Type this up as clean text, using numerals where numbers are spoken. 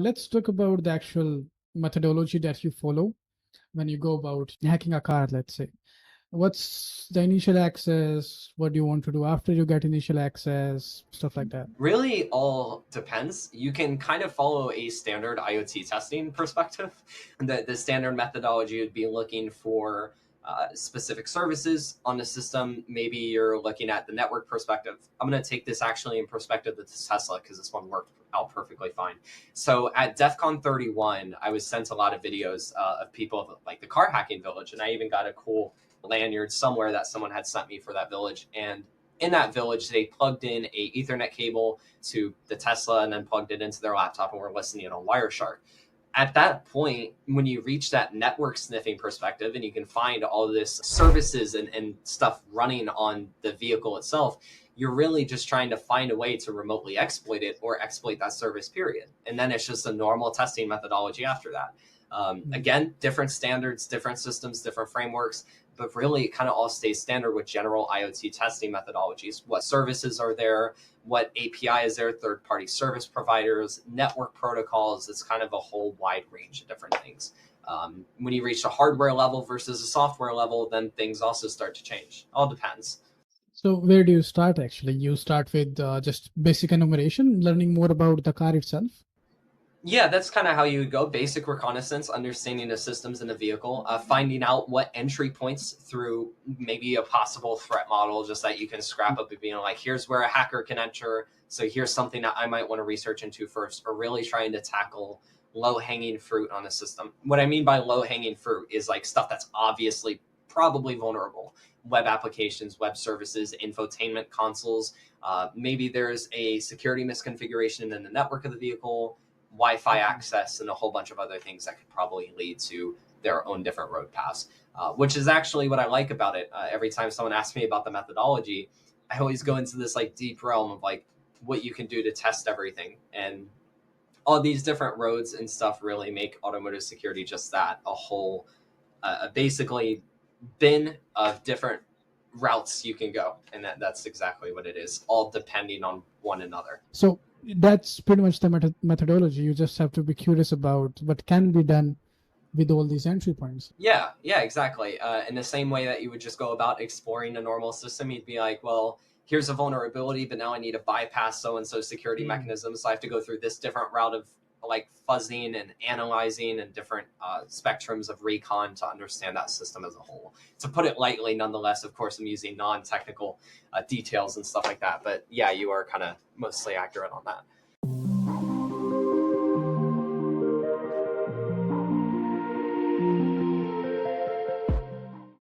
Let's talk about the actual methodology that you follow when you go about hacking a car, let's say. What's the initial access? What do you want to do after you get initial access? Stuff like that. Really all depends. You can kind of follow a standard IoT testing perspective. The standard methodology would be looking for specific services on the system. Maybe you're looking at the network perspective. I'm going to take this actually in perspective with Tesla because this one worked out perfectly fine. So at DEF CON 31, I was sent a lot of videos of people like the car hacking village. And I even got a cool lanyard somewhere that someone had sent me for that village. And in that village, they plugged in a Ethernet cable to the Tesla and then plugged it into their laptop and were listening on Wireshark. At that point, when you reach that network sniffing perspective and you can find all this services and stuff running on the vehicle itself, you're really just trying to find a way to remotely exploit it or exploit that service, period. And then it's just a normal testing methodology after that. Again, different standards, different systems, different frameworks, but really it kind of all stays standard with general IoT testing methodologies. What services are there? What API is there? Third-party service providers, network protocols. It's kind of a whole wide range of different things. When you reach a hardware level versus a software level, then things also start to change. All depends. So where do you start actually? You start with just basic enumeration, learning more about the car itself. Yeah, that's kind of how you would go. Basic reconnaissance, understanding the systems in the vehicle, finding out what entry points through maybe a possible threat model, just that you can scrap up and being like, here's where a hacker can enter. So here's something that I might want to research into first, or really trying to tackle low hanging fruit on the system. What I mean by low hanging fruit is like stuff that's obviously probably vulnerable. Web applications, web services, infotainment consoles. Maybe there's a security misconfiguration in the network of the vehicle, Wi-Fi access, and a whole bunch of other things that could probably lead to their own different road paths, which is actually what I like about it. Every time someone asks me about the methodology, I always go into this like deep realm of like what you can do to test everything. And all these different roads and stuff really make automotive security just that, a whole, basically bin of different routes you can go. And that's exactly what it is, all depending on one another. So that's pretty much the methodology. You just have to be curious about what can be done with all these entry points. Yeah, exactly. In the same way that you would just go about exploring a normal system, you'd be like, well, here's a vulnerability, but now I need to bypass so and so security mechanisms. So I have to go through this different route of like fuzzing and analyzing and different spectrums of recon to understand that system as a whole. To put it lightly, nonetheless, of course, I'm using non technical details and stuff like that. But yeah, you are kind of mostly accurate on that.